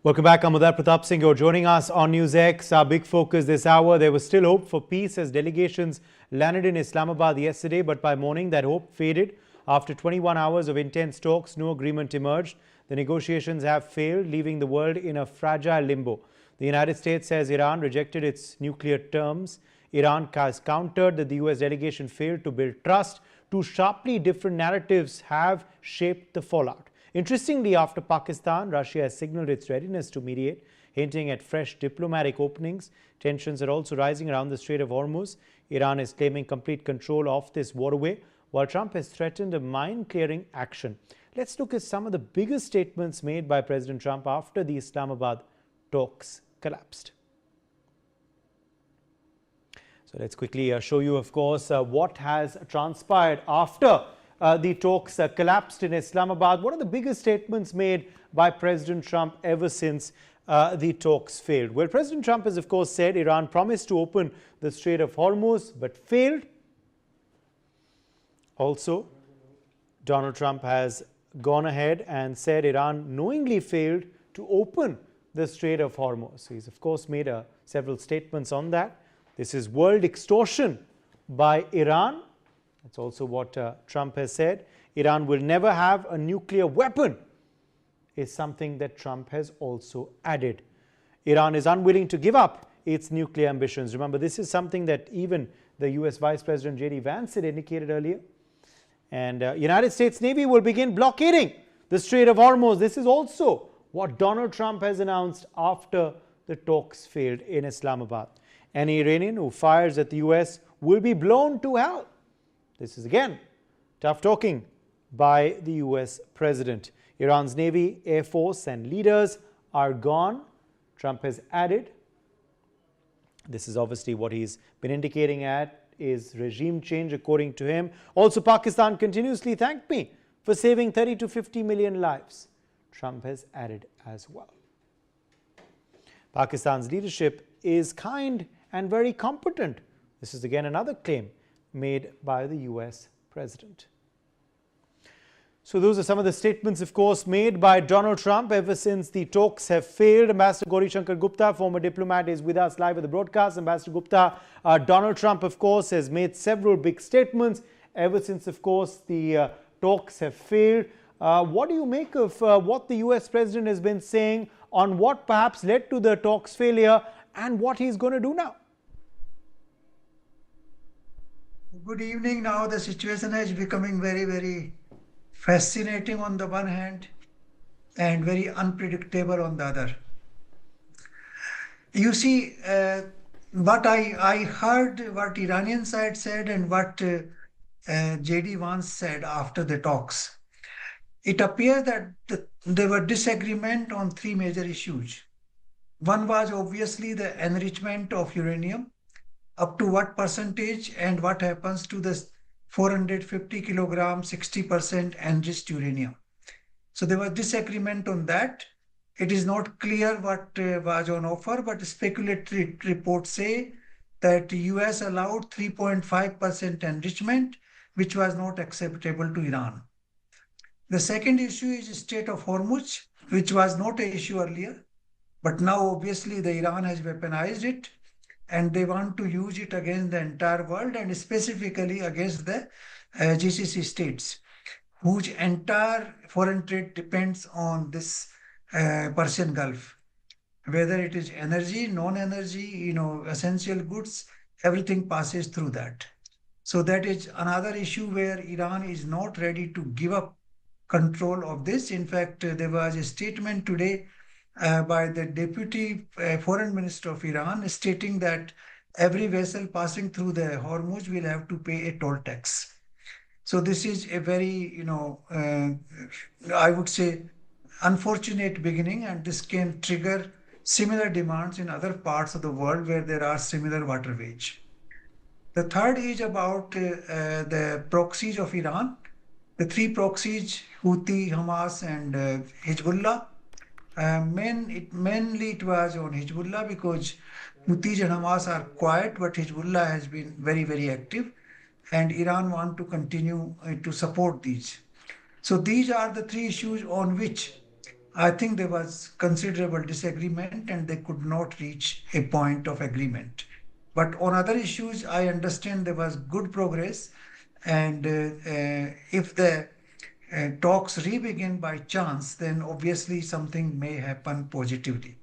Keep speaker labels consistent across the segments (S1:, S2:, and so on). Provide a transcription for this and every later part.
S1: Welcome back. I'm Uday Pratap Singh. You're joining us on NewsX. Our big focus this hour. There was still hope for peace as delegations landed in Islamabad yesterday, but by morning that hope faded. After 21 hours of intense talks, no agreement emerged. The negotiations have failed, leaving the world in a fragile limbo. The United States says Iran rejected its nuclear terms. Iran has countered that the US delegation failed to build trust. Two sharply different narratives have shaped the fallout. Interestingly, after Pakistan, Russia has signaled its readiness to mediate, hinting at fresh diplomatic openings. Tensions are also rising around the Strait of Hormuz. Iran is claiming complete control of this waterway, while Trump has threatened a mine-clearing action. Let's look at some of the biggest statements made by President Trump after the Islamabad talks collapsed. So let's quickly show you, of course, what has transpired after the talks collapsed in Islamabad. What are the biggest statements made by President Trump ever since the talks failed? Well, President Trump has, of course, said Iran promised to open the Strait of Hormuz but failed. Also, Donald Trump has gone ahead and said Iran knowingly failed to open the Strait of Hormuz. He's, of course, made several statements on that. This is world extortion by Iran. That's also what Trump has said. Iran will never have a nuclear weapon is something that Trump has also added. Iran is unwilling to give up its nuclear ambitions. Remember, this is something that even the US Vice President J.D. Vance had indicated earlier. And United States Navy will begin blockading the Strait of Hormuz. This is also what Donald Trump has announced after the talks failed in Islamabad. Any Iranian who fires at the US will be blown to hell. This is again tough talking by the US president. Iran's Navy, Air Force and leaders are gone, Trump has added. This is obviously what he's been indicating at is regime change, according to him. Also, Pakistan continuously thanked me for saving 30 to 50 million lives, Trump has added as well. Pakistan's leadership is kind and very competent. This is again another claim made by the US president. So those are some of the statements, of course, made by Donald Trump ever since the talks have failed. Ambassador Gauri Shankar Gupta, former diplomat, is with us live at the broadcast. Ambassador Gupta, Donald Trump, of course, has made several big statements ever since, of course, the talks have failed. What do you make of what the US president has been saying on what perhaps led to the talks failure and what he's going to do now?
S2: Good evening. Now the situation is becoming very, very fascinating on the one hand and very unpredictable on the other. You see, what I heard what Iranian side said and what J.D. Vance said after the talks. It appears that there were disagreement on three major issues. One was obviously the enrichment of uranium, up to what percentage and what happens to the 450 kilogram 60% enriched uranium. So there was disagreement on that. It is not clear what was on offer, but speculative reports say that the US allowed 3.5% enrichment, which was not acceptable to Iran. The second issue is Strait of Hormuz, which was not an issue earlier, but now obviously the Iran has weaponized it and they want to use it against the entire world and specifically against the GCC states, whose entire foreign trade depends on this Persian Gulf. Whether it is energy, non-energy, essential goods, everything passes through that. So that is another issue where Iran is not ready to give up control of this. In fact, there was a statement today by the deputy foreign minister of Iran stating that every vessel passing through the Hormuz will have to pay a toll tax. So this is a very, I would say, unfortunate beginning, and this can trigger similar demands in other parts of the world where there are similar waterways. The third is about the proxies of Iran. The three proxies, Houthi, Hamas, and Hezbollah. Mainly it was on Hezbollah because Houthis and Hamas are quiet, but Hezbollah has been very, very active, and Iran want to continue to support these. So these are the three issues on which I think there was considerable disagreement and they could not reach a point of agreement. But on other issues, I understand there was good progress. And if the talks re-begin by chance, then obviously something may happen positively.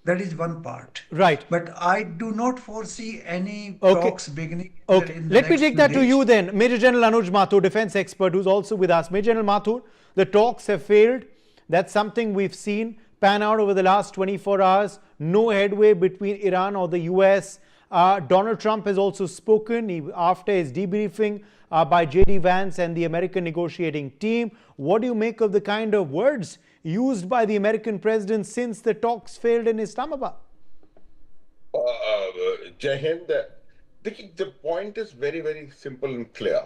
S2: That is one part.
S1: Right.
S2: But I do not foresee any
S1: Okay.
S2: talks beginning
S1: Okay.
S2: in the
S1: Let me
S2: next
S1: take
S2: few
S1: that to
S2: days.
S1: you then. Major General Anuj Mathur, defense expert, who's also with us. Major General Mathur, the talks have failed. That's something we've seen pan out over the last 24 hours. No headway between Iran or the US. Donald Trump has also spoken after his debriefing by J.D. Vance and the American negotiating team. What do you make of the kind of words used by the American president since the talks failed in Islamabad?
S3: Jai Hind, the point is very, very simple and clear.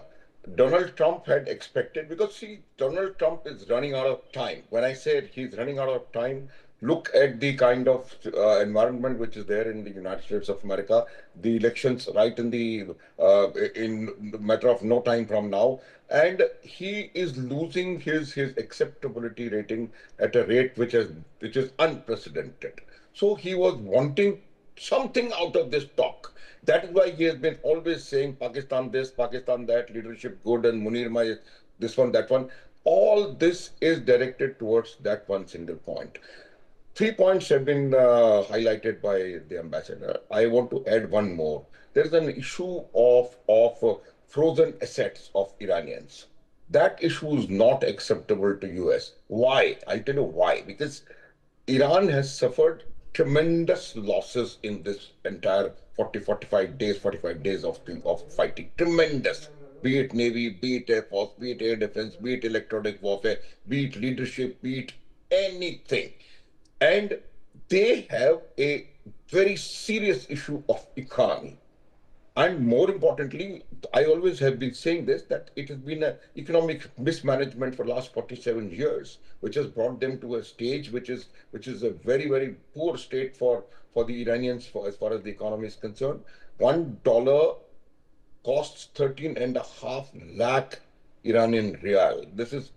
S3: Donald Trump had expected, because see, Donald Trump is running out of time. When I said he's running out of time, look at the kind of environment which is there in the United States of America. The elections right in the matter of no time from now, and he is losing his acceptability rating at a rate which is unprecedented. So he was wanting something out of this talk. That is why he has been always saying Pakistan this, Pakistan that, leadership good, and Munir Mai, this one, that one. All this is directed towards that one single point. 3 points have been highlighted by the ambassador. I want to add one more. There is an issue of frozen assets of Iranians. That issue is not acceptable to US. Why? I'll tell you why. Because Iran has suffered tremendous losses in this entire 45 days of fighting. Tremendous. Be it Navy, be it Air Force, be it air defense, be it electronic warfare, be it leadership, be it anything. And they have a very serious issue of economy. And more importantly, I always have been saying this, that it has been an economic mismanagement for the last 47 years, which has brought them to a stage which is a very, very poor state for the Iranians as far as the economy is concerned. $1 costs 13.5 lakh Iranian rial. This is,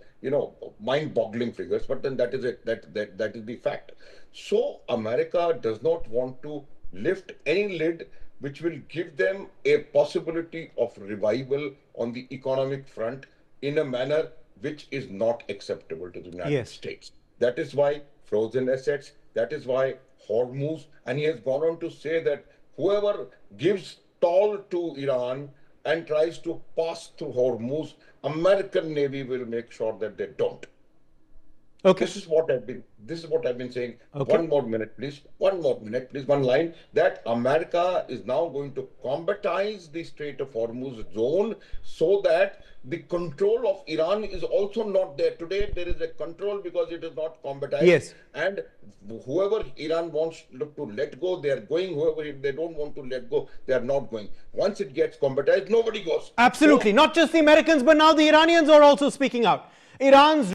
S3: mind-boggling figures, but then that is the fact. So America does not want to lift any lid which will give them a possibility of revival on the economic front in a manner which is not acceptable to the United States. That is why frozen assets, that is why Hormuz, and he has gone on to say that whoever gives toll to Iran and tries to pass through Hormuz, American Navy will make sure that they don't.
S1: Okay.
S3: This is what I've been saying.
S1: Okay.
S3: One more minute, please. One line, that America is now going to combatize the Strait of Hormuz zone so that the control of Iran is also not there. Today, there is a control because it is not combatized.
S1: Yes.
S3: And whoever Iran wants to let go, they are going. Whoever they don't want to let go, they are not going. Once it gets combatized, nobody goes.
S1: Absolutely.
S3: So,
S1: not just the Americans, but now the Iranians are also speaking out. Iran's